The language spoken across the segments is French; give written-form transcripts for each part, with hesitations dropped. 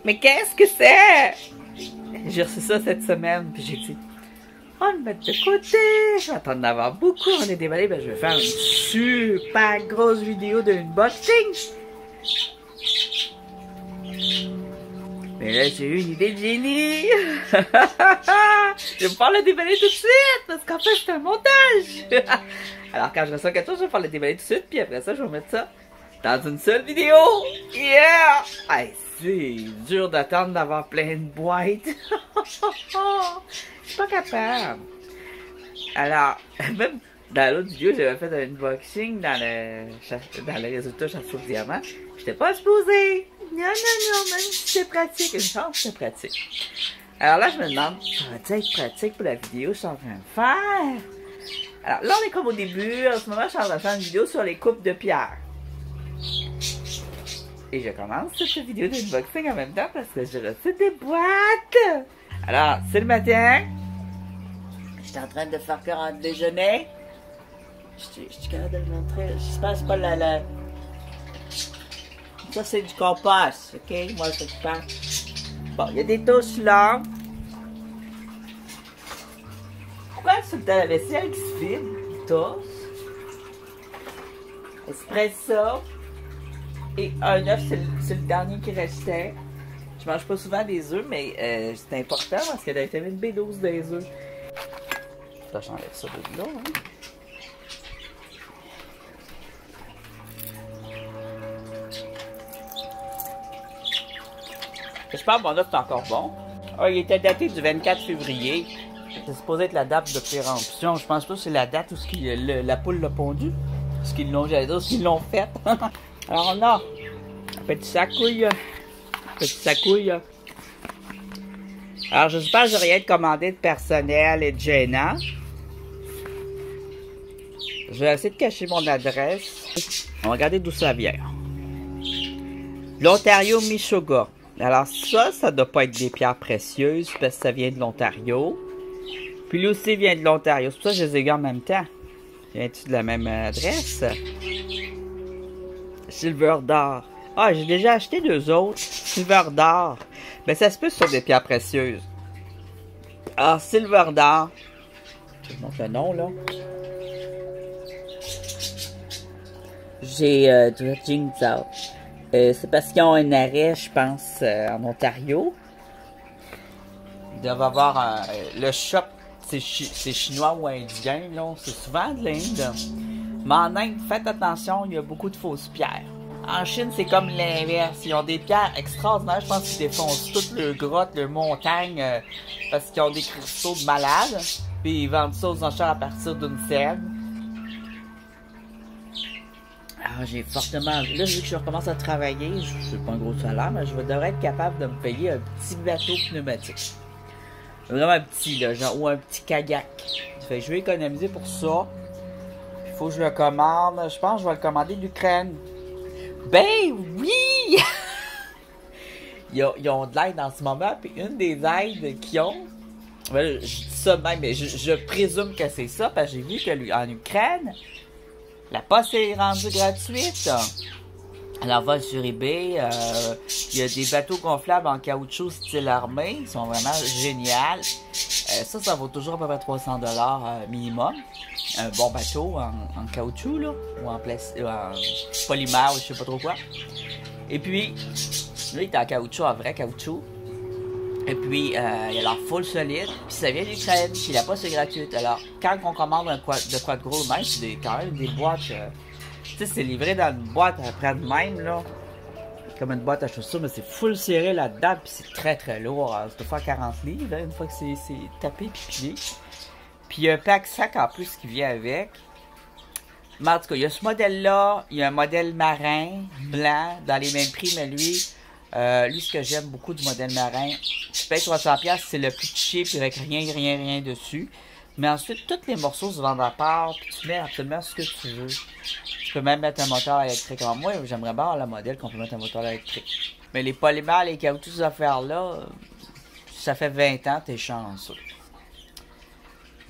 Mais qu'est-ce que c'est? J'ai reçu ça cette semaine, puis j'ai dit, on va le mettre de côté, je vais attendre d'avoir beaucoup, on est déballé, ben je vais faire une super grosse vidéo d'unboxing. Mais là, j'ai eu une idée de génie. Je vais pouvoir le déballer tout de suite, parce qu'en fait, c'est un montage. Alors, quand je reçois quelque chose, je vais pouvoir le déballer tout de suite, puis après ça, je vais mettre ça dans une seule vidéo. Yeah! Hey, c'est dur d'attendre d'avoir plein de boîtes. Je suis pas capable. Alors, même dans l'autre vidéo, j'avais fait un unboxing dans le résultat Chasse au diamant. J'étais pas supposée. Non, même si c'est pratique. Une chance, c'est pratique. Alors là, je me demande, ça va être pratique pour la vidéo que je suis en train de faire? Alors là, on est comme au début. En ce moment, je suis en train de faire une vidéo sur les coupes de pierre. Et je commence cette vidéo d'unboxing en même temps parce que j'ai reçu des boîtes. Alors, c'est le matin. Je suis en train de faire faire un déjeuner. Je suis capable de le montrer. J'espère que c'est pas la... Ça, c'est du compost, ok? Moi, je sais pas. Bon, il y a des toasts là. Pourquoi c'est le temps la vaisselle qui se vide? Toast. Espresso. Et un œuf, c'est le dernier qui restait. Je mange pas souvent des œufs, mais c'est important parce qu'il y a de la vitamine B12 dans les œufs. Là, j'enlève ça de là, hein. J'espère que mon œuf est encore bon. Ah, il était daté du 24 février. C'est supposé être la date de péremption. Je pense pas que c'est la date où la poule l'a pondu. Parce qu'ils l'ont, j'allais dire, qu'ils l'ont fait. Alors on a un petit sacouille. Alors j'espère que je vais rien de commandé de personnel et de gênant. Je vais essayer de cacher mon adresse. On va regarder d'où ça vient. L'Ontario, Michoga. Alors ça doit pas être des pierres précieuses parce que ça vient de l'Ontario. Puis lui aussi vient de l'Ontario. C'est pour ça que je les ai eu en même temps. Viens-tu de la même adresse? Silver d'or. Ah, j'ai déjà acheté deux autres. Silver d'or. Ben ça se peut sur des pierres précieuses. Ah, Silver d'or. Je vous montre le nom là. J'ai Dredging Out. C'est parce qu'ils ont un arrêt, je pense, en Ontario. Ils doivent avoir le shop, c'est chinois ou indien, là. C'est souvent de l'Inde. Mais en Inde, faites attention, il y a beaucoup de fausses pierres. En Chine, c'est comme l'inverse. Ils ont des pierres extraordinaires. Je pense qu'ils défoncent toutes leurs grottes, leurs montagnes, parce qu'ils ont des cristaux de malades. Puis ils vendent ça aux enchères à partir d'une scène. Ah, j'ai fortement... Là, vu que je recommence à travailler, je n'ai pas un gros salaire, mais je devrais être capable de me payer un petit bateau pneumatique. Vraiment un petit, là, genre, ou un petit kayak. Fait que je vais économiser pour ça. Il faut que je le commande. Je pense que je vais le commander de l'Ukraine. Ben oui! ils ont de l'aide en ce moment, puis une des aides qu'ils ont... Ben, je dis ça même, mais je présume que c'est ça, parce que j'ai vu qu'en Ukraine... La poste est rendue gratuite. Alors, va sur eBay. Il y a des bateaux gonflables en caoutchouc style armé. Ils sont vraiment géniaux. Ça vaut toujours à peu près 300 $ minimum. Un bon bateau en caoutchouc, là. Ou en polymère, ou je sais pas trop quoi. Et puis, là, il est en caoutchouc, en vrai caoutchouc. Et puis, il a l'air full solide. Puis ça vient d'Ukraine. Puis la poste est gratuite. Alors, quand on commande de quoi de gros, même, c'est quand même des boîtes. Tu sais, c'est livré dans une boîte après de même, là. Comme une boîte à chaussures, mais c'est full serré là-dedans. Puis c'est très très lourd. Ça doit faire 40 livres, hein, une fois que c'est tapé puis plié. Puis il y a un pack sac en plus qui vient avec. Mais en tout cas, il y a ce modèle-là. Il y a un modèle marin, blanc, dans les mêmes prix, mais lui, ce que j'aime beaucoup du modèle marin, tu payes 300$, c'est le plus cheap avec rien dessus. Mais ensuite, tous les morceaux se vendent à part, puis tu mets absolument ce que tu veux. Tu peux même mettre un moteur électrique. Alors moi, j'aimerais bien avoir le modèle qu'on peut mettre un moteur électrique. Mais les polymères, les caoutchoucs, ces affaires-là, ça fait 20 ans, t'es chanceux.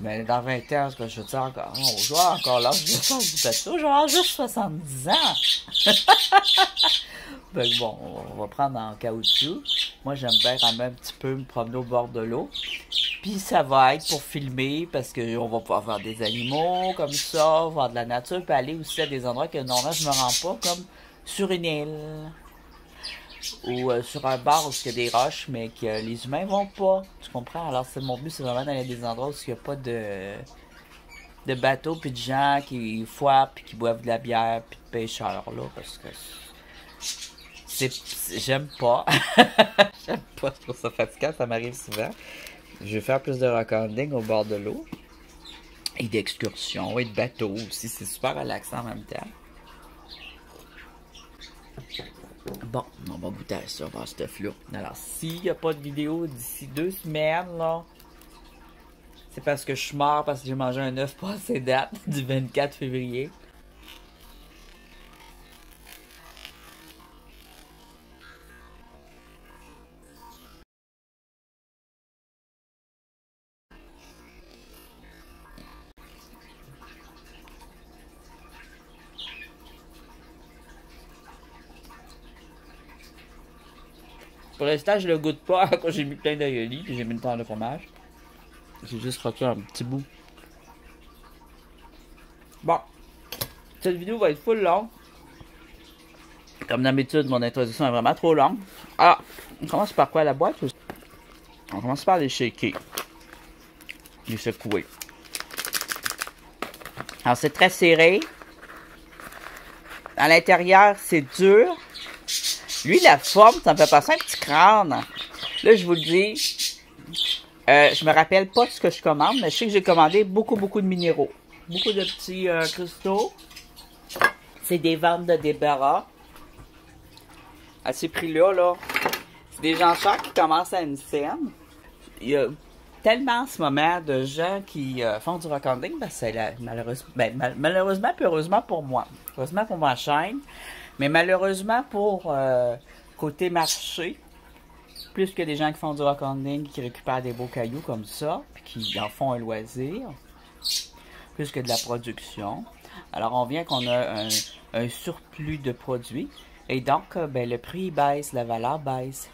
Mais dans 20 ans, ce que je veux dire encore, on joue encore l'âge de faire du bateau, genre juste 70 ans. Ben bon, on va prendre en caoutchouc. Moi, j'aime bien quand même un petit peu me promener au bord de l'eau. Puis ça va être pour filmer, parce qu'on va pouvoir voir des animaux comme ça, voir de la nature, puis aller aussi à des endroits que normalement je me rends pas, comme sur une île. Ou sur un bar où il y a des roches, mais que les humains vont pas. Tu comprends? Alors, mon but, c'est vraiment d'aller à des endroits où il n'y a pas de bateaux, puis de gens qui foirent, puis qui boivent de la bière, puis de pêcheurs, là, parce que j'aime pas. J'aime pas, je trouve ça fatigant, ça m'arrive souvent. Je vais faire plus de recording au bord de l'eau. Et d'excursions, et de bateaux aussi, c'est super relaxant en même temps. Bon, on va goûter à ça, voir ce flou. Alors, s'il n'y a pas de vidéo d'ici 2 semaines, là, c'est parce que je suis mort, parce que j'ai mangé un œuf passé date du 24 février. Pour l'instant, je le goûte pas quand j'ai mis plein d'aïoli et j'ai mis le temps de fromage. J'ai juste rocké un petit bout. Bon. Cette vidéo va être full longue. Comme d'habitude, mon introduction est vraiment trop longue. Alors, on commence par quoi la boîte? On commence par les shaker. Les secouer. Alors, c'est très serré. À l'intérieur, c'est dur. Lui, la forme, ça me fait passer un petit crâne. Là, je vous le dis, je me rappelle pas ce que je commande, mais je sais que j'ai commandé beaucoup de minéraux. Beaucoup de petits cristaux. C'est des ventes de débarras. À ces prix-là, là, c'est des enchères qui commencent à une scène. Il y a tellement en ce moment de gens qui font du recording, parce que c'est malheureusement, puis heureusement pour moi. Heureusement pour ma chaîne. Mais malheureusement pour côté marché, plus que des gens qui font du recording, qui récupèrent des beaux cailloux comme ça, puis qui en font un loisir, plus que de la production. Alors on vient qu'on a un surplus de produits, et donc ben, le prix baisse, la valeur baisse.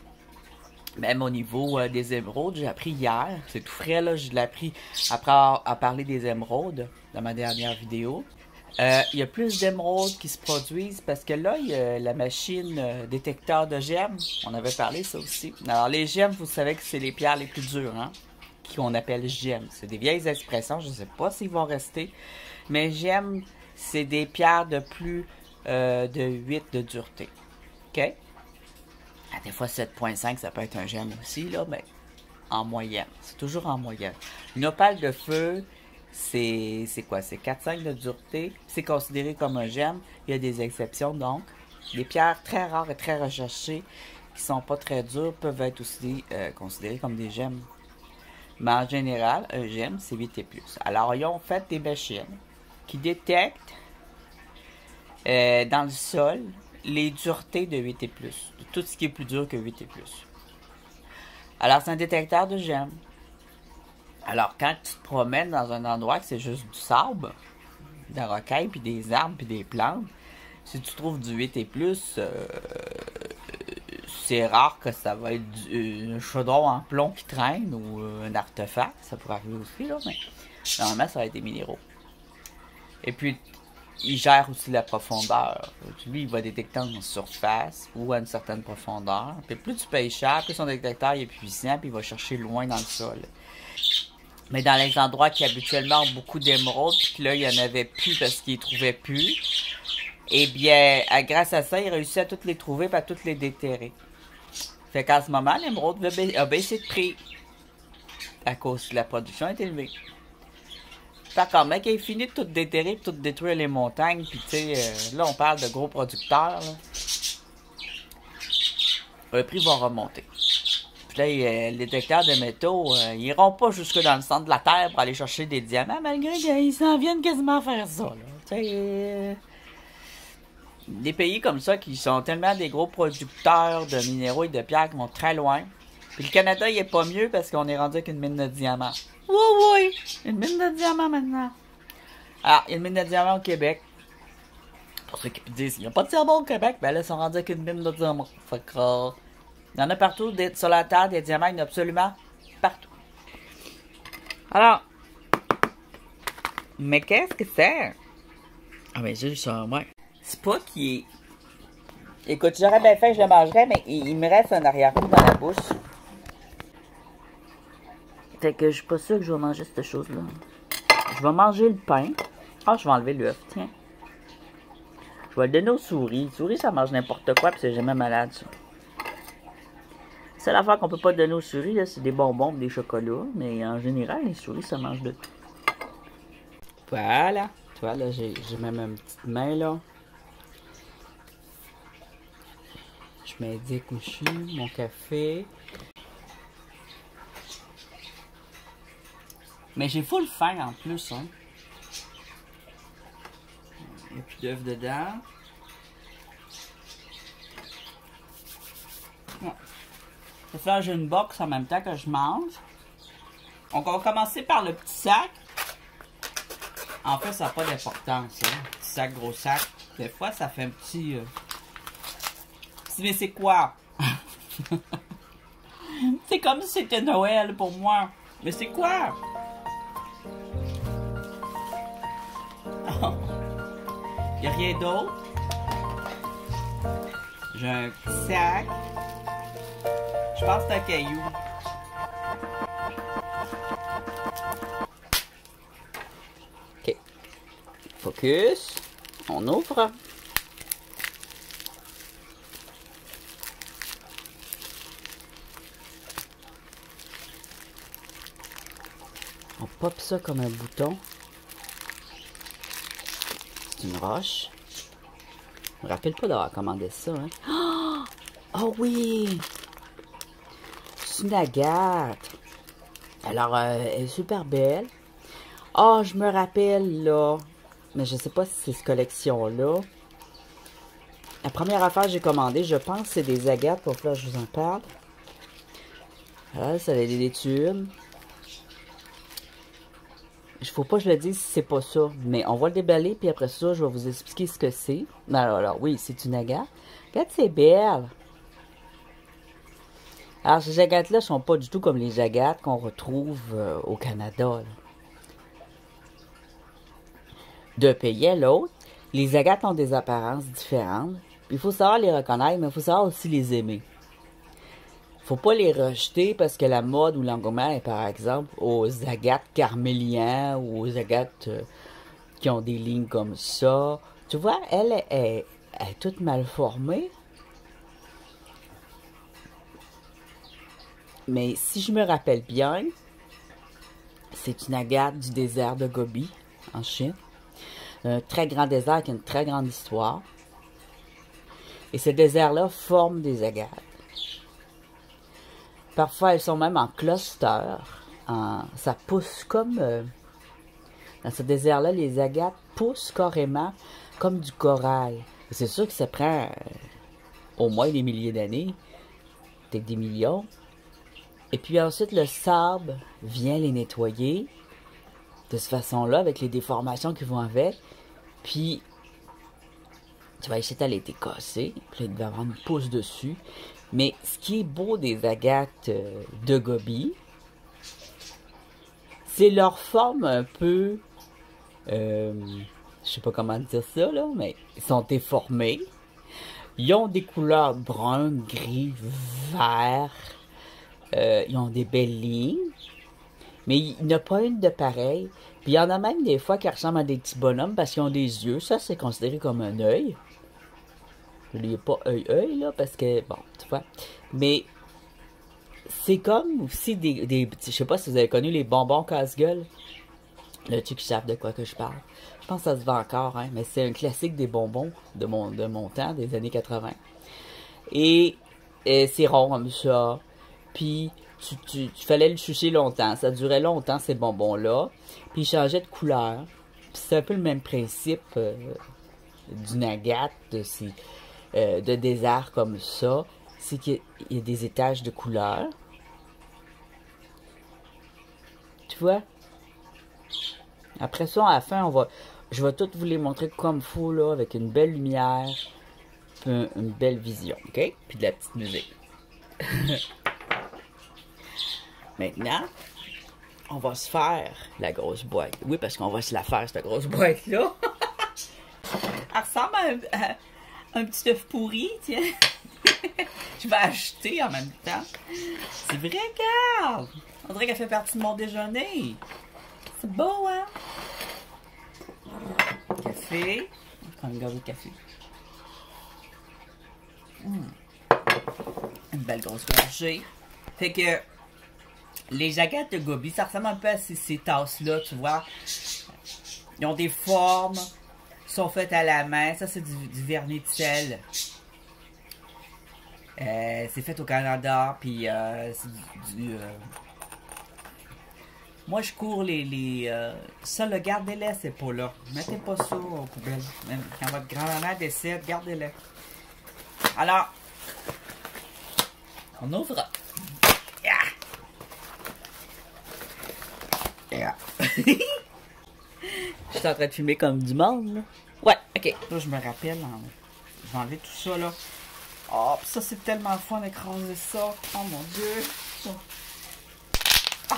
Même au niveau des émeraudes, j'ai appris hier, c'est tout frais là, je l'ai appris après avoir parlé des émeraudes dans ma dernière vidéo. Il y a plus d'émeraudes qui se produisent parce que là, il y a la machine détecteur de gemmes. On avait parlé ça aussi. Alors, les gemmes, vous savez que c'est les pierres les plus dures, hein, qu'on appelle gemmes. C'est des vieilles expressions, je ne sais pas s'ils vont rester. Mais gemmes, c'est des pierres de plus de 8 de dureté. OK? Des fois, 7,5, ça peut être un gemme aussi, là, mais en moyenne. C'est toujours en moyenne. Une opale de feu, c'est quoi? C'est 4,5 de dureté. C'est considéré comme un gemme. Il y a des exceptions, donc. Les pierres très rares et très recherchées, qui sont pas très dures, peuvent être aussi considérées comme des gemmes. Mais en général, un gemme, c'est 8 et plus. Alors, ils ont fait des machines qui détectent dans le sol les duretés de 8 et plus. Tout ce qui est plus dur que 8 et plus. Alors, c'est un détecteur de gemmes. Alors, quand tu te promènes dans un endroit que c'est juste du sable, des rocailles, puis des arbres, puis des plantes, si tu trouves du 8 et plus, c'est rare que ça va être un chaudron en plomb qui traîne ou un artefact. Ça pourrait arriver aussi, là, mais normalement, ça va être des minéraux. Et puis, il gère aussi la profondeur. Lui, il va détecter en surface ou à une certaine profondeur. Puis plus tu payes cher, plus son détecteur est puissant, puis il va chercher loin dans le sol. Mais dans les endroits qui habituellement ont beaucoup d'émeraudes, puis que là, il n'y en avait plus parce qu'ils ne trouvaient plus, eh bien, grâce à ça, il réussit à toutes les trouver et à toutes les déterrer. Fait qu'en ce moment, l'émeraude a baissé de prix à cause que la production est élevée. Fait quand même qu'il est fini de tout déterrer, de tout détruire les montagnes, puis tu sais, là on parle de gros producteurs, là. Le prix va remonter. Puis là, les détecteurs de métaux, ils iront pas jusque dans le centre de la Terre pour aller chercher des diamants, malgré qu'ils s'en viennent quasiment faire ça, là. Tu sais, des pays comme ça qui sont tellement des gros producteurs de minéraux et de pierres qui vont très loin. Puis le Canada, il est pas mieux parce qu'on est rendu avec une mine de diamants. Oui, oui. Une mine de diamants maintenant. Alors, il y a une mine de diamants au Québec. Pour ceux qui disent qu'il n'y a pas de diamants au Québec, ben là, ils sont rendus avec une mine de diamants. Fait que, il y en a partout sur la Terre, des diamants, il y en a absolument partout. Alors, mais qu'est-ce que c'est? Ah, mais juste ça, ouais. C'est pas qui est. Écoute, j'aurais bien fait, je le mangerais, mais il me reste un arrière-goût dans la bouche. Fait que je suis pas sûre que je vais manger cette chose-là. Je vais manger le pain. Ah, je vais enlever l'œuf, tiens. Je vais le donner aux souris. Les souris, ça mange n'importe quoi, puis c'est jamais malade, ça. La seule affaire qu'on peut pas donner aux souris, c'est des bonbons, des chocolats. Mais en général, les souris, ça mange de tout. Voilà. Tu vois, là, j'ai même une petite main, là. Je mets des couchis, mon café. Mais j'ai full faim en plus, hein. Il n'y a plus d'œufs dedans. Ouais. Je vais faire une box en même temps que je mange. Donc, on va commencer par le petit sac. En fait, ça n'a pas d'importance, hein. Petit sac, gros sac. Des fois, ça fait un petit... Mais c'est quoi? C'est comme si c'était Noël pour moi. Mais c'est quoi? Il n'y a rien d'autre. J'ai un petit sac. Je pense que c'est un caillou. Ok. Focus. On ouvre. On pop ça comme un bouton. C'est une roche. Je me rappelle pas d'avoir commandé ça, hein. Oh oui! C'est une agate. Alors, elle est super belle. Oh, je me rappelle, là. Mais je sais pas si c'est cette collection-là. La première affaire que j'ai commandée, je pense que c'est des agates. Pour là, je vous en parle. Voilà, ça a des tubes. Il faut pas que je le dise si c'est pas ça. Mais on va le déballer, puis après ça, je vais vous expliquer ce que c'est. Alors, oui, c'est une agate. Regarde, c'est belle. Alors, ces agates-là ne sont pas du tout comme les agates qu'on retrouve au Canada. Là. D'un pays à l'autre, les agates ont des apparences différentes. Il faut savoir les reconnaître, mais il faut savoir aussi les aimer. Faut pas les rejeter parce que la mode ou l'engouement est, par exemple, aux agates carméliens ou aux agates qui ont des lignes comme ça. Tu vois, elle est toute mal formée. Mais si je me rappelle bien, c'est une agate du désert de Gobi, en Chine. Un très grand désert qui a une très grande histoire. Et ce désert-là forme des agates. Parfois, elles sont même en cluster. Ça pousse comme... dans ce désert-là, les agates poussent carrément comme du corail. C'est sûr que ça prend au moins des milliers d'années, peut-être des millions. Et puis ensuite, le sable vient les nettoyer de cette façon-là, avec les déformations qui vont avec. Puis, tu vas essayer d'aller été cassé. Puis là, il va y avoir une pousse dessus. Mais ce qui est beau des agates de Gobi, c'est leur forme un peu... je sais pas comment dire ça, là, mais ils sont déformés. Ils ont des couleurs brunes, gris, vert. Ils ont des belles lignes. Mais il n'y en a pas une de pareille. Puis il y en a même des fois qui ressemblent à des petits bonhommes parce qu'ils ont des yeux. Ça, c'est considéré comme un œil. Il n'y a pas œil, là, parce que, bon, tu vois. Mais c'est comme aussi des je sais pas si vous avez connu les bonbons casse-gueule. Là, tu qui savent de quoi que je parle. Je pense que ça se vend encore, hein, mais c'est un classique des bonbons de mon temps, des années 80. Et c'est rond comme ça. Puis, tu fallait le chucher longtemps. Ça durait longtemps, ces bonbons-là. Puis, ils changeaient de couleur. Puis, c'est un peu le même principe d'une agate, de désert comme ça. C'est qu'il y a des étages de couleurs. Tu vois? Après ça, à la fin, je vais tout vous les montrer comme faut, là, avec une belle lumière, une belle vision, ok? Puis de la petite musique. Maintenant, on va se faire la grosse boîte. Oui, parce qu'on va se la faire, cette grosse boîte-là. Elle ressemble à un petit œuf pourri, tiens. Je vais acheter en même temps. C'est vrai, regarde. On dirait qu'elle fait partie de mon déjeuner. C'est beau, hein? Café. Je vais prendre une gorgée de café. Une belle grosse gorgée. Fait que les agates de Gobi, ça ressemble un peu à ces tasses-là, tu vois. Ils ont des formes, sont faites à la main. Ça, c'est du vernis de sel. C'est fait au Canada, puis c'est moi, je cours ça, le gardez-les, c'est pas là. Mettez pas ça aux poubelles. Même quand votre grand-mère décède, gardez-les. Alors, on ouvre. Yeah. Yeah. Je suis en train de fumer comme du monde, là. Ouais, ok. Là, je me rappelle, je vais enlever tout ça, là. Oh, pis ça, c'est tellement fun d'écraser ça. Oh, mon Dieu. Oh.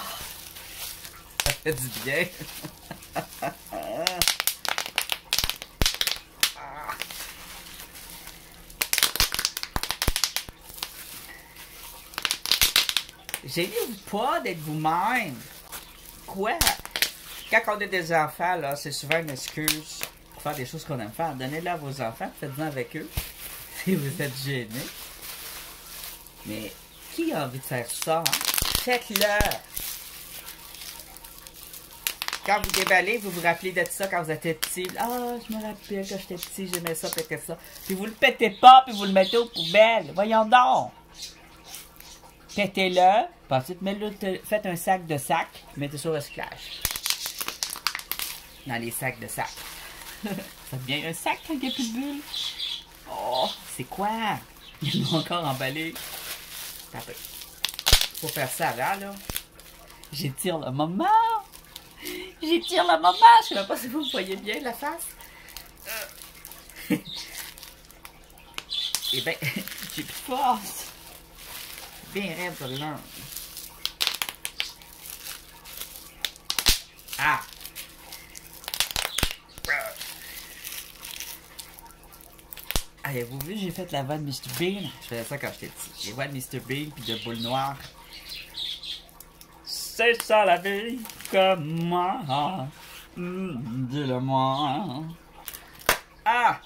Ça fait du bien. Gênez-vous pas d'être vous-même. Quoi? Quand on a des enfants, là, c'est souvent une excuse pour faire des choses qu'on aime faire. Donnez-les à vos enfants, faites-en avec eux. Si vous êtes gênés. Mais qui a envie de faire ça, hein? Faites-le! Quand vous déballez, vous vous rappelez de ça quand vous étiez petit. Ah, je me rappelle quand j'étais petit, j'aimais ça, péter ça. Puis vous le pétez pas, puis vous le mettez aux poubelles. Voyons donc! Pétez-le, puis ensuite faites un sac de sac, mettez ça au recyclage. Dans les sacs de sac. Ça devient un sac quand il n'y a plus de bulles. Oh, c'est quoi? Ils l'ont encore emballé. Faut faire ça avant, là. J'étire le moment. J'étire le moment. Je sais même pas si vous me voyez bien la face. Eh ben, j'ai plus de force. Bien raide pour l'un. Ah! Avez-vous vu, j'ai fait la voix de Mr. Bean? Je faisais ça quand j'étais petit. Les voix de Mr. Bean puis de Boule Noire. C'est ça la vie, comme moi. Dis-le-moi. Ah!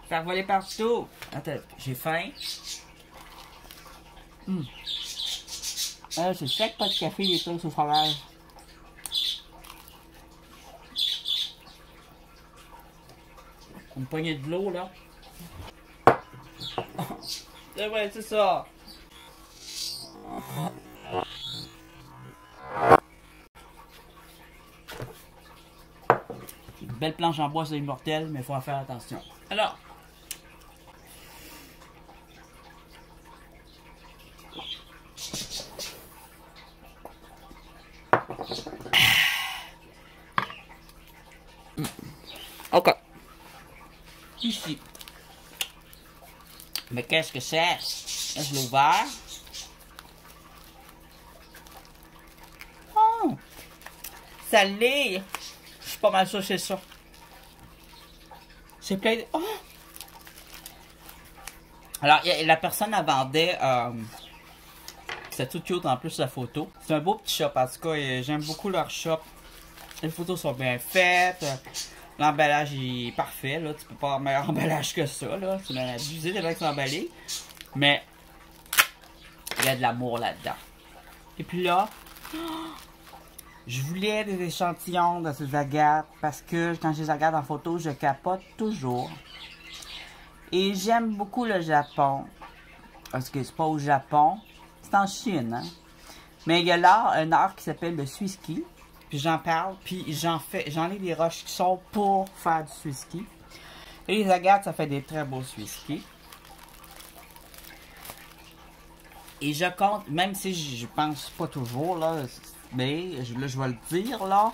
Faire voler partout. Attends, j'ai faim. C'est sec, pas de café, les trucs au fromage. Une poignée de l'eau, là. Ouais, c'est ça. Une belle planche en bois, c'est immortel, mais il faut en faire attention. Alors. Ok. Ici. Mais qu'est-ce que c'est? Là, je l'ai ouvert. Oh! Salé! Je suis pas mal sûr que c'est ça. C'est plein de... Oh! Alors, la personne la vendait... c'est tout cute en plus la photo. C'est un beau petit shop en tout cas. J'aime beaucoup leur shop. Les photos sont bien faites. L'emballage est parfait, là. Tu peux pas avoir meilleur emballage que ça, là. C'est même abusé de avec l'emballé. Mais, il y a de l'amour là-dedans. Et puis là, je voulais des échantillons de ces agates parce que quand je les regarde en photo, je capote toujours. Et j'aime beaucoup le Japon. Parce que c'est pas au Japon, c'est en Chine, hein. Mais il y a là un art qui s'appelle le Suiski. Puis j'en parle, puis j'en ai des roches qui sont pour faire du Suiski. Et les agates, ça fait des très beaux Suiski. Et je compte, même si je pense pas toujours, là, mais là, je vais le dire, là,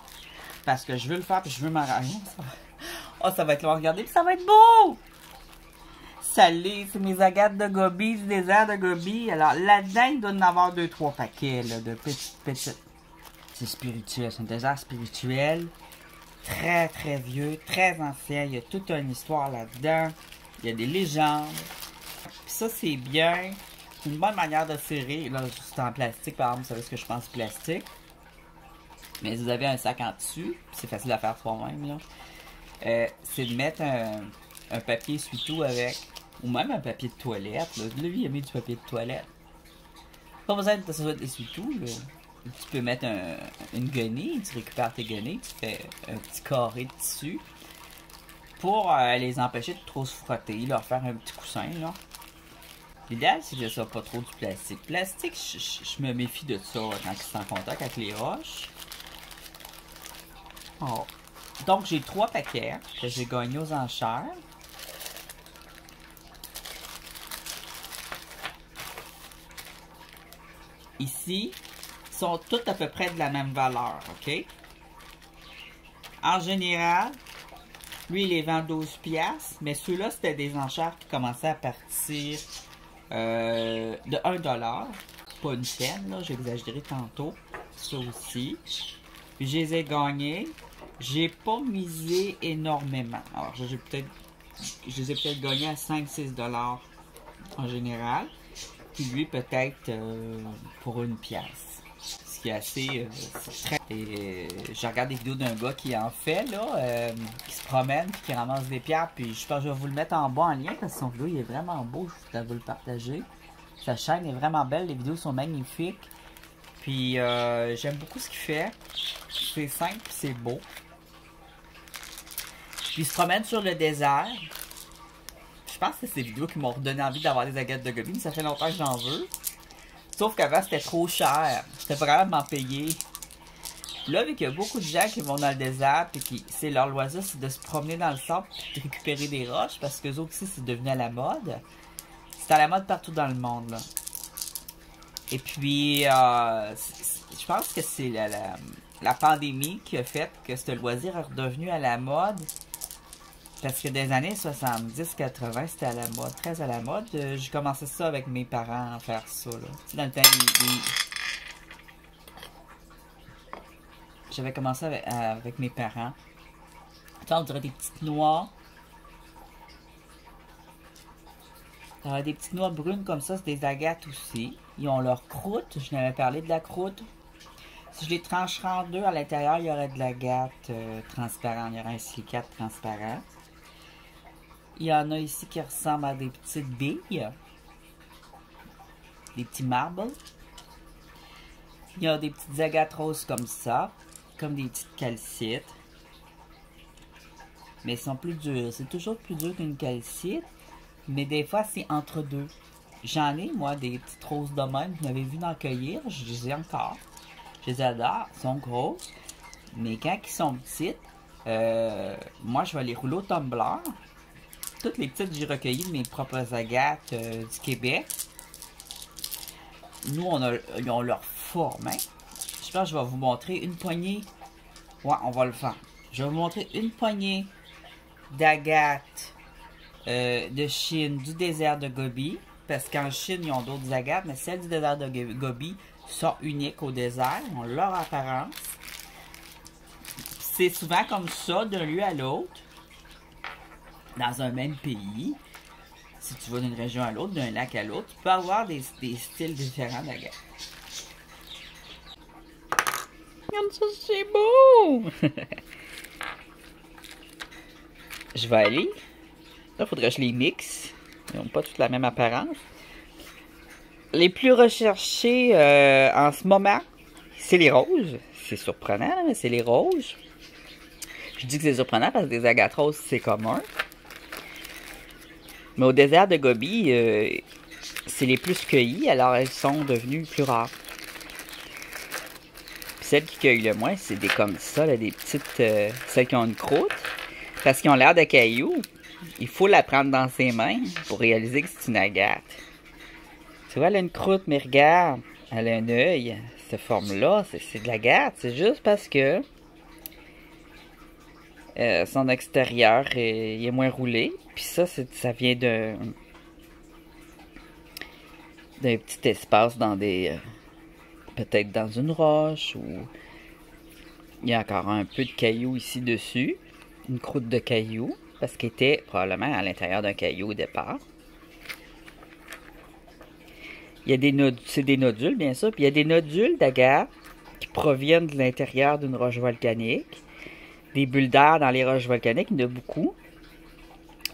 parce que je veux le faire, puis je veux m'en rendre. Oh, ça va être long à regarder, puis ça va être beau! Salé, c'est mes agates de Gobi, du désert de Gobi. Alors, là-dedans, il doit y en avoir 2-3 paquets, là, de petites. C'est spirituel, c'est un désert spirituel. Très, très vieux, très ancien. Il y a toute une histoire là-dedans. Il y a des légendes. Puis ça, c'est bien. C'est une bonne manière de serrer. Là, c'est en plastique, par exemple, vous savez ce que je pense plastique. Mais vous avez un sac en dessus. C'est facile à faire soi-même, là. C'est de mettre un papier essuie-tout avec, ou même un papier de toilette. Là, lui, il a mis du papier de toilette. Pas besoin de ça essuie-tout, là. Tu peux mettre une guenille, tu récupères tes guenilles, tu fais un petit carré de tissu pour les empêcher de trop se frotter, leur faire un petit coussin, là. L'idéal, c'est que ça soit pas trop du plastique. Plastique, je me méfie de ça quand ils sont en contact avec les roches. Oh. Donc, j'ai 3 paquets que j'ai gagnés aux enchères. Ici, sont toutes à peu près de la même valeur, OK? En général, lui, il les vend 12 piastres, mais ceux-là, c'était des enchères qui commençaient à partir de 1 $. Pas une scène, là, j'ai exagéré tantôt. Ça aussi. Puis, je les ai gagnés. J'ai pas misé énormément. Alors, je les ai peut-être gagnés à 5-6 $ en général. Puis lui, peut-être pour 1 pièce. Ce qui est assez... Et je regarde des vidéos d'un gars qui en fait, là, qui se promène, puis qui ramasse des pierres. Puis je pense que je vais vous le mettre en bas en lien, parce que son vidéo, il est vraiment beau. Je voudrais vous le partager. Sa chaîne est vraiment belle. Les vidéos sont magnifiques. Puis j'aime beaucoup ce qu'il fait. C'est simple, c'est beau. Puis il se promène sur le désert. Je pense que c'est ces vidéos qui m'ont redonné envie d'avoir des agates de Gobi, mais ça fait longtemps que j'en veux. Sauf qu'avant, c'était trop cher. C'était vraiment payé. Là, vu qu'il y a beaucoup de gens qui vont dans le désert, puis qui, c'est leur loisir, c'est de se promener dans le sable et de récupérer des roches, parce que eux autres aussi, c'est devenu à la mode. C'est à la mode partout dans le monde, là. Et puis, je pense que c'est la pandémie qui a fait que ce loisir est redevenu à la mode. Parce que des années 70-80, c'était à la mode, très à la mode. J'ai commencé ça avec mes parents à faire ça, là. Tu sais, dans le temps, j'avais commencé avec mes parents. Attends, on dirait des petites noix. Des petites noix brunes comme ça, c'est des agates aussi. Ils ont leur croûte. Je n'avais parlé de la croûte. Si je les trancherais en deux, à l'intérieur, il y aurait de l'agate transparent. Il y aurait un silicate transparent. Il y en a ici qui ressemblent à des petites billes. Des petits marbles. Il y a des petites agates roses comme ça. Comme des petites calcites. Mais elles sont plus dures. C'est toujours plus dur qu'une calcite. Mais des fois, c'est entre deux. J'en ai, moi, des petites roses de même. Vous m'avez vu d'en cueillir. Je les ai encore. Je les adore. Elles sont grosses. Mais quand ils sont petites, moi, je vais les rouler au tumbler. Toutes les petites, j'ai recueilli de mes propres agates du Québec. Nous, ils ont leur forme. Hein? Je pense que je vais vous montrer une poignée. Ouais, on va le faire. Je vais vous montrer une poignée d'agates de Chine, du désert de Gobi. Parce qu'en Chine, ils ont d'autres agates, mais celles du désert de Gobi sont uniques au désert. Ont leur apparence. C'est souvent comme ça, d'un lieu à l'autre. Dans un même pays. Si tu vas d'une région à l'autre, d'un lac à l'autre, tu peux avoir des styles différents d'agates. Regarde ça, c'est beau! Je vais aller. Là, il faudrait que je les mixe. Ils n'ont pas toutes la même apparence. Les plus recherchés en ce moment, c'est les roses. C'est surprenant, mais c'est les roses. Je dis que c'est surprenant parce que des agates roses, c'est commun. Mais au désert de Gobi, c'est les plus cueillis, alors elles sont devenues plus rares. Puis celles qui cueillent le moins, c'est des comme ça, là, des petites, celles qui ont une croûte. Parce qu'ils ont l'air de cailloux. Il faut la prendre dans ses mains pour réaliser que c'est une agate. Tu vois, elle a une croûte, mais regarde, elle a un œil. cette forme-là, c'est de l'agate. C'est juste parce que son extérieur il est moins roulé. Puis ça vient d'un petit espace dans des... peut-être dans une roche ou... Il y a encore un peu de cailloux ici dessus. Une croûte de cailloux. Parce qu'il était probablement à l'intérieur d'un caillou au départ. Il y a des nodules, c'est des nodules bien sûr. Puis il y a des nodules d'agate qui proviennent de l'intérieur d'une roche volcanique. Des bulles d'air dans les roches volcaniques, il y en a beaucoup.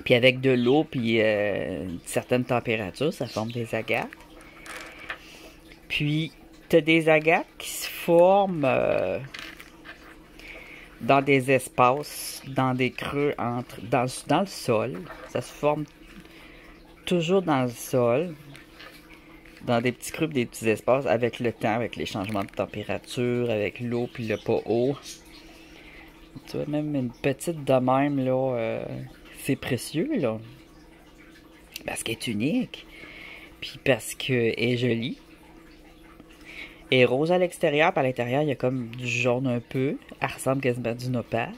Puis avec de l'eau puis une certaine température, ça forme des agates. Puis tu as des agates qui se forment dans des espaces, dans des creux dans le sol. Ça se forme toujours dans le sol, dans des petits creux, des petits espaces, avec le temps, avec les changements de température, avec l'eau puis le pas haut. Tu vois, même une petite de même, là, c'est précieux, là. Parce qu'elle est unique. Puis parce qu'elle est jolie. Elle est rose à l'extérieur, puis à l'intérieur, il y a comme du jaune un peu. Elle ressemble quasiment à du nopal.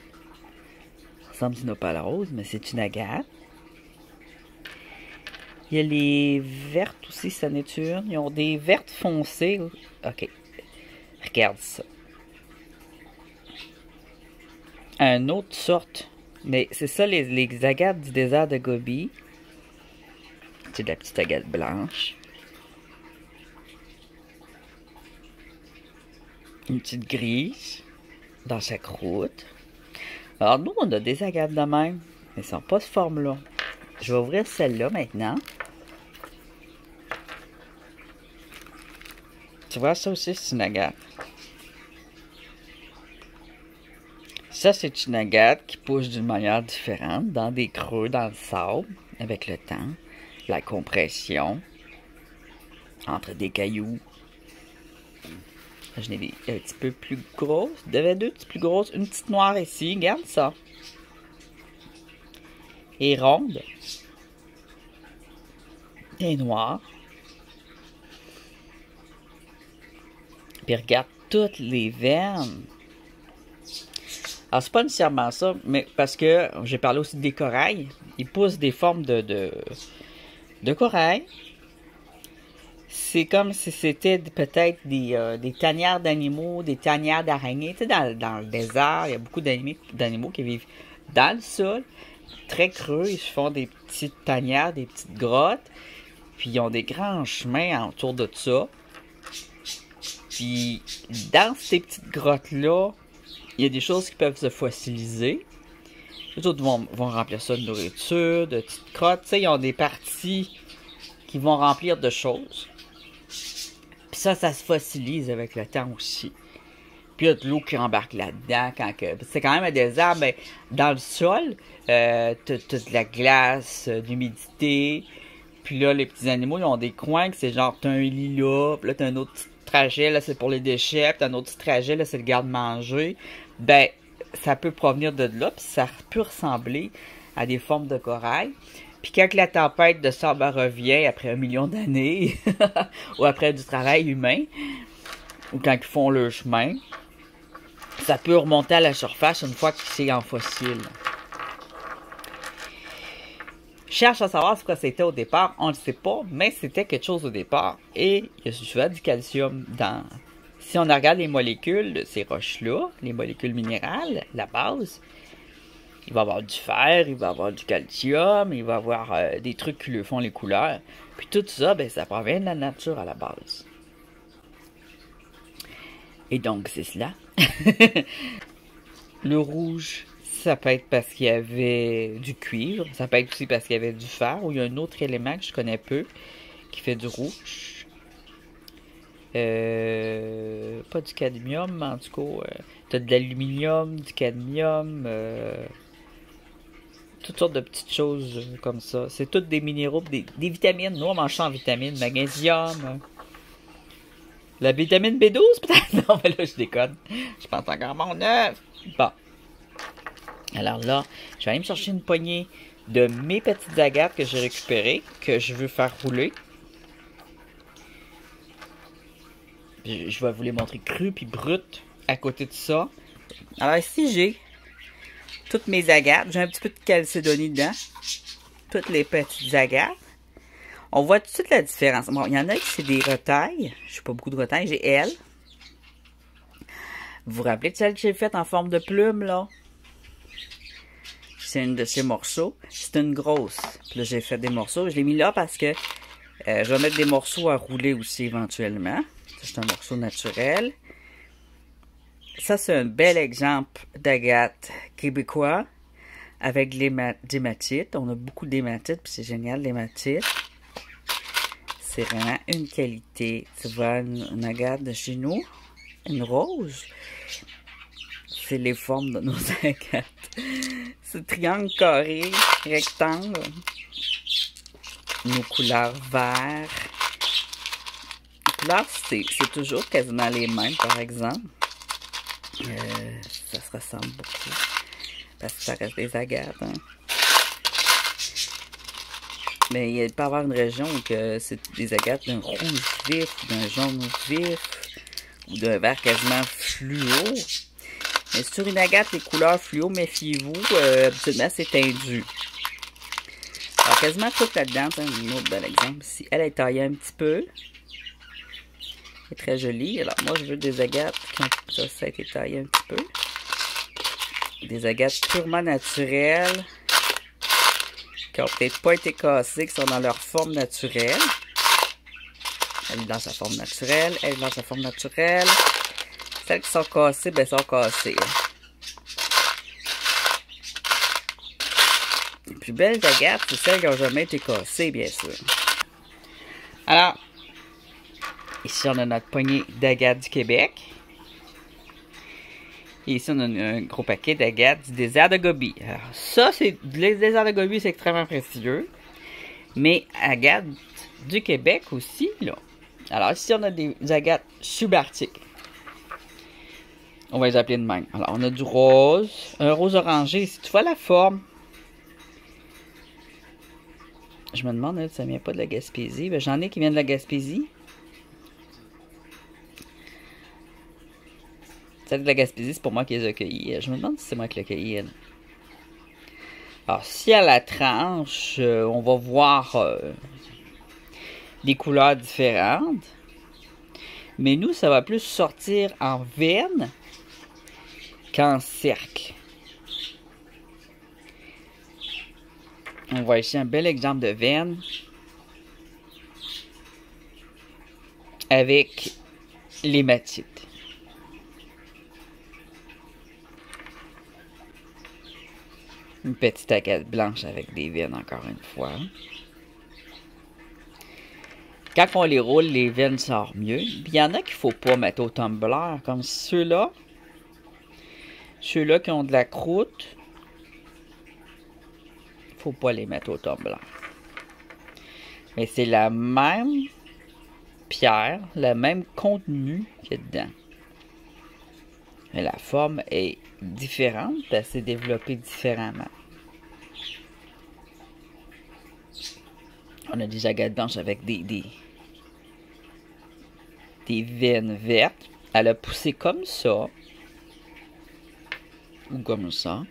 Elle ressemble à du nopal rose, mais c'est une agate. Il y a les vertes aussi, ça n'est une. Ils ont des vertes foncées. Ok. Regarde ça. Une autre sorte. Mais c'est ça, les agates du désert de Gobi. C'est de la petite agate blanche. Une petite grise dans sa croûte. Alors nous, on a des agates de même. Mais elles sont pas cette forme-là. Je vais ouvrir celle-là maintenant. Tu vois, ça aussi, c'est une agate. Ça, c'est une agate qui pousse d'une manière différente, dans des creux, dans le sable, avec le temps, la compression, entre des cailloux. J'en ai des un petit peu plus grosses. Il y avait deux petites plus grosses. Une petite noire ici. Regarde ça. Et ronde. Et noire. Puis regarde toutes les veines. Alors, c'est pas nécessairement ça, mais parce que j'ai parlé aussi des corails. Ils poussent des formes de corail. C'est comme si c'était peut-être des tanières d'animaux, des tanières d'araignées. Tu sais, dans le désert, il y a beaucoup d'animaux qui vivent dans le sol, très creux. Ils se font des petites tanières, des petites grottes. Puis ils ont des grands chemins autour de ça. Puis dans ces petites grottes-là, il y a des choses qui peuvent se fossiliser. Les autres vont remplir ça de nourriture, de petites crottes. Tu sais, ils ont des parties qui vont remplir de choses. Puis ça se fossilise avec le temps aussi. Puis il y a de l'eau qui embarque là-dedans. C'est quand même un désert, mais dans le sol, t'as de la glace, de l'humidité. Puis là, les petits animaux, ils ont des coins que c'est genre, t'as un lit là, puis là, t'as un autre petit trajet, là, c'est pour les déchets, puis t'as un autre petit trajet, là, c'est le garde-manger. Ben, ça peut provenir de là, puis ça peut ressembler à des formes de corail. Puis quand la tempête de sable revient après 1 million d'années, ou après du travail humain, ou quand ils font leur chemin, ça peut remonter à la surface une fois que c'est en fossile. Je cherche à savoir ce que c'était au départ, on ne le sait pas, mais c'était quelque chose au départ. Et il y a souvent du calcium dans... Si on regarde les molécules de ces roches-là, les molécules minérales, la base, il va y avoir du fer, il va y avoir du calcium, il va y avoir des trucs qui lui font les couleurs. Puis tout ça, ben, ça provient de la nature à la base. Et donc, c'est cela. Le rouge, ça peut être parce qu'il y avait du cuivre, ça peut être aussi parce qu'il y avait du fer, ou il y a un autre élément que je connais peu, qui fait du rouge. Pas du cadmium, mais en tout cas, t'as de l'aluminium, du cadmium, toutes sortes de petites choses comme ça. C'est toutes des minéraux, des vitamines. Nous, on mange ça en vitamines, magnésium. La vitamine B12, peut-être? Non, mais là, je déconne. Je pense encore mon œuf. Bon. Alors là, je vais aller me chercher une poignée de mes petites agates que j'ai récupérées, que je veux faire rouler. Je vais vous les montrer crus puis bruts à côté de ça. Alors ici, j'ai toutes mes agates. J'ai un petit peu de calcédonie dedans. Toutes les petites agates. On voit tout de suite la différence. Bon, il y en a qui c'est des retailles. Je n'ai pas beaucoup de retailles. J'ai elle. Vous vous rappelez de celle que j'ai faite en forme de plume, là? C'est une de ces morceaux. C'est une grosse. Puis là, j'ai fait des morceaux. Je l'ai mis là parce que je vais mettre des morceaux à rouler aussi éventuellement. C'est un morceau naturel. Ça, c'est un bel exemple d'agate québécois avec l'hématite. On a beaucoup d'hématite, puis c'est génial, l'hématite. C'est vraiment une qualité. Tu vois, une agate de chez nous, une rose. C'est les formes de nos agates. C'est triangle, carré, rectangle. Nos couleurs vert. Les couleurs, c'est toujours quasiment les mêmes, par exemple. Ça se ressemble beaucoup. Parce que ça reste des agates. Hein. Mais il peut y avoir une région où c'est des agates d'un rouge vif, d'un jaune vif, ou d'un vert quasiment fluo. Mais sur une agate, les couleurs fluo, méfiez-vous, habituellement c'est tendu. Alors quasiment tout là-dedans, un autre bel exemple ici. Elle est taillée un petit peu. Elle est très jolie. Alors moi je veux des agates qui ont ça a été taillé un petit peu. Des agates purement naturelles. Qui n'ont peut-être pas été cassées, qui sont dans leur forme naturelle. Elle est dans sa forme naturelle. Elle est dans sa forme naturelle. Celles qui sont cassées, ben, sont cassées. Les plus belles agates, c'est celles qui n'ont jamais été cassées, bien sûr. Alors, ici, on a notre poignée d'agates du Québec. Et ici, on a un gros paquet d'agates du désert de Gobi. Alors, ça, le désert de Gobi, c'est extrêmement précieux. Mais agates du Québec aussi, là. Alors, ici, on a des agates subarctiques. On va les appeler de même. Alors, on a du rose, un rose orangé. Si tu vois la forme, je me demande si ça vient pas de la Gaspésie. Ben, j'en ai qui viennent de la Gaspésie. Celle de la Gaspésie, c'est pour moi qui les a cueillis. Je me demande si c'est moi qui l'ai cueilli, elle. Alors, si à la tranche, on va voir des couleurs différentes. Mais nous, ça va plus sortir en veine qu'en cercle. On voit ici un bel exemple de veine avec l'hématite. Une petite agate blanche avec des veines, encore une fois. Quand on les roule, les veines sortent mieux. Puis il y en a qu'il ne faut pas mettre au tumbler, comme ceux-là. Ceux-là qui ont de la croûte, il ne faut pas les mettre au tumbler. Mais c'est la même pierre, le même contenu qu'il y a dedans. Mais la forme est différente, elle s'est développée différemment. On a des agates blanches avec des veines vertes. Elle a poussé comme ça. Ou comme ça.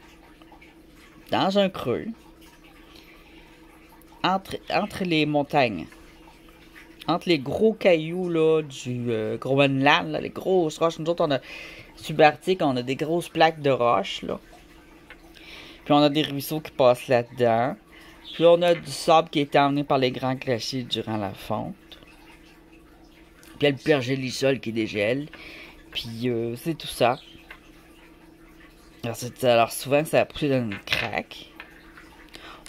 Dans un creux. Entre les montagnes. Entre les gros cailloux là, du Groenland, là, les grosses roches. Nous autres, on a subarctique, on a des grosses plaques de roches. Là. Puis on a des ruisseaux qui passent là-dedans. Puis on a du sable qui est emmené par les grands glaciers durant la fonte. Puis il y a le pergélisol qui dégèle. Puis c'est tout ça. Alors souvent ça a poussé dans une craque.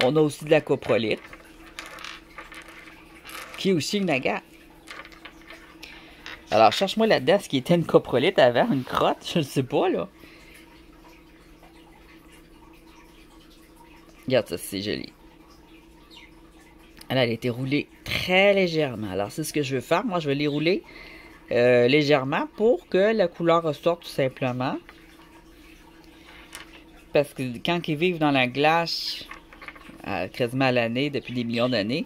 On a aussi de la coprolite. Qui est aussi une agate. Alors cherche-moi là-dedans ce qui était une coprolite avant, une crotte, je ne sais pas là. Regarde ça, c'est joli. Elle a été roulée très légèrement. Alors, c'est ce que je veux faire. Moi, je vais les rouler légèrement pour que la couleur ressorte tout simplement. Parce que quand ils vivent dans la glace, quasiment à l'année, depuis des millions d'années,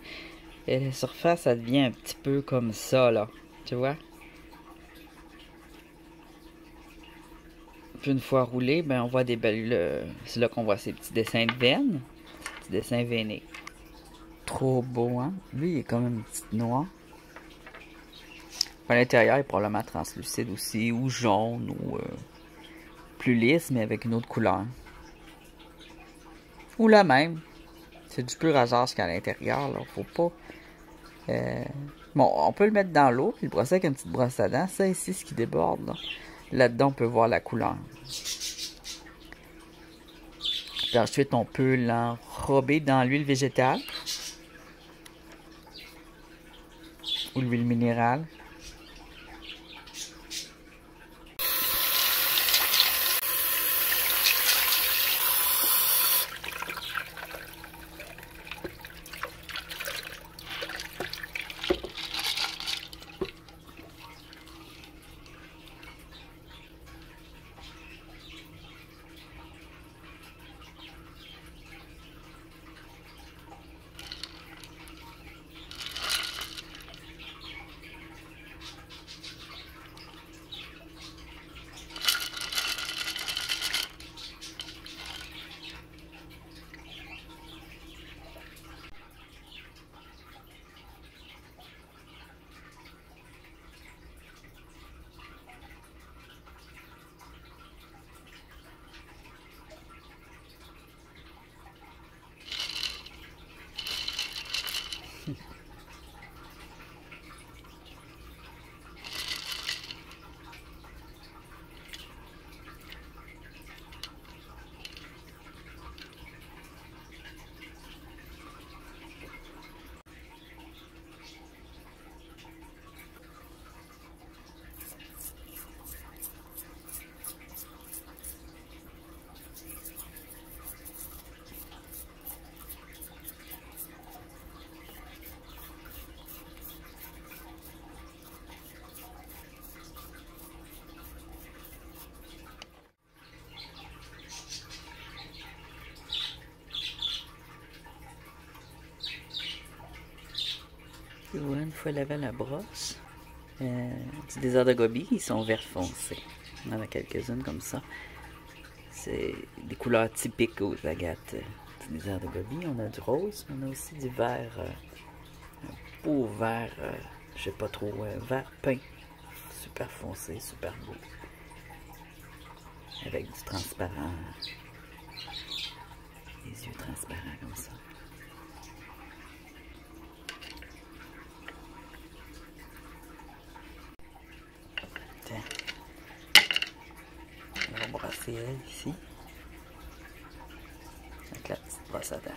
la surface, ça devient un petit peu comme ça, là. Tu vois? Puis une fois roulé, ben on voit des belles... c'est là qu'on voit ces petits dessins de veines. Petits dessins veinés. Trop beau, hein? Lui, il est comme une petite noix. À l'intérieur, il est probablement translucide aussi, ou jaune, ou plus lisse, mais avec une autre couleur. Ou la même. C'est du pur hasard jusqu'à l'intérieur, là. Faut pas... Bon, on peut le mettre dans l'eau, puis le brosser avec une petite brosse à dents. Ça ici, ce qui déborde, là. Là-dedans, on peut voir la couleur. Puis ensuite, on peut l'enrober dans l'huile végétale. Ou l'huile minérale. Et voilà, une fois lavé la brosse, du désert de Gobi, ils sont vert foncé. Il y en a quelques-unes comme ça. C'est des couleurs typiques aux agates du désert de Gobi. On a du rose, on a aussi du vert, un beau vert, je sais pas trop, vert peint. Super foncé, super beau. Avec du transparent. Les yeux transparents comme ça. On va brasser elle ici. Avec la petite brosse à dents.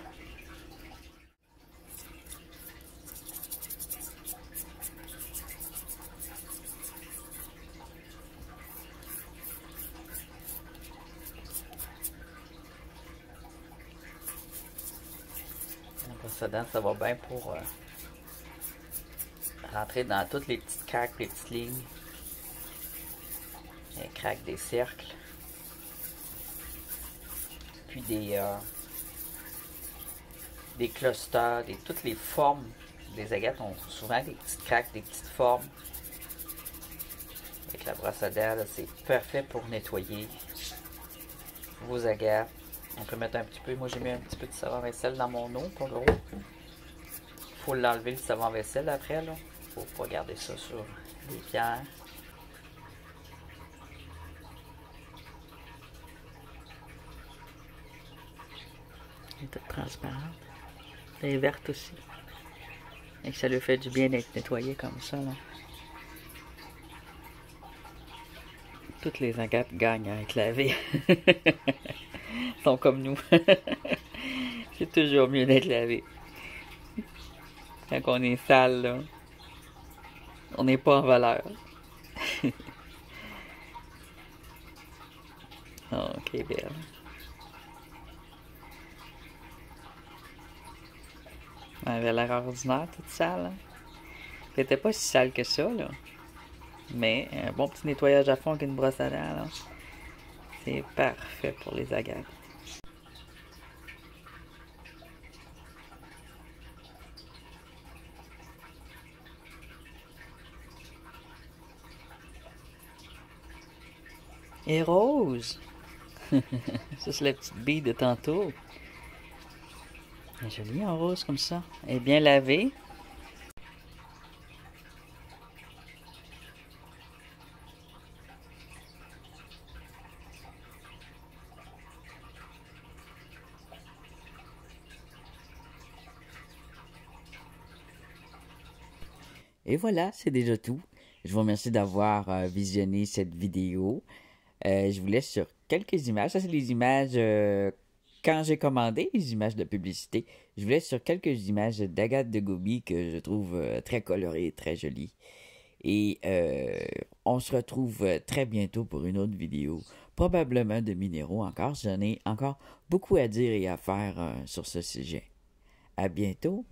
La brosse à dents, ça va bien pour rentrer dans toutes les petites craques, les petites lignes. Les craques des cercles. Puis des clusters, toutes les formes des agates ont souvent des petites craques, des petites formes. Avec la brosse à dents, c'est parfait pour nettoyer vos agates. On peut mettre un petit peu, moi j'ai mis un petit peu de savon vaisselle dans mon eau, pas gros. Il faut l'enlever le savon vaisselle après, là. Faut pas garder ça sur les pierres. Elle est toute transparente. Elle est verte aussi. Et que ça lui fait du bien d'être nettoyé comme ça, là. Toutes les agates gagnent à être lavées. Ils sont comme nous. C'est toujours mieux d'être lavé. Quand on est sale, là, on n'est pas en valeur. Oh, ok, belle. Elle avait l'air ordinaire, toute sale. Elle n'était pas si sale que ça, là. Mais un bon petit nettoyage à fond avec une brosse à dents, là. C'est parfait pour les agates. Et rose. Ça, c'est la petite bille de tantôt. Elle est jolie en rose comme ça. Elle est bien lavée. Et voilà, c'est déjà tout. Je vous remercie d'avoir visionné cette vidéo. Je vous laisse sur quelques images. Ça, c'est les images quand j'ai commandé, les images de publicité. Je vous laisse sur quelques images d'Agathe de Gouby que je trouve très colorées, très jolies. Et on se retrouve très bientôt pour une autre vidéo, probablement de minéraux encore. J'en ai encore beaucoup à dire et à faire sur ce sujet. À bientôt.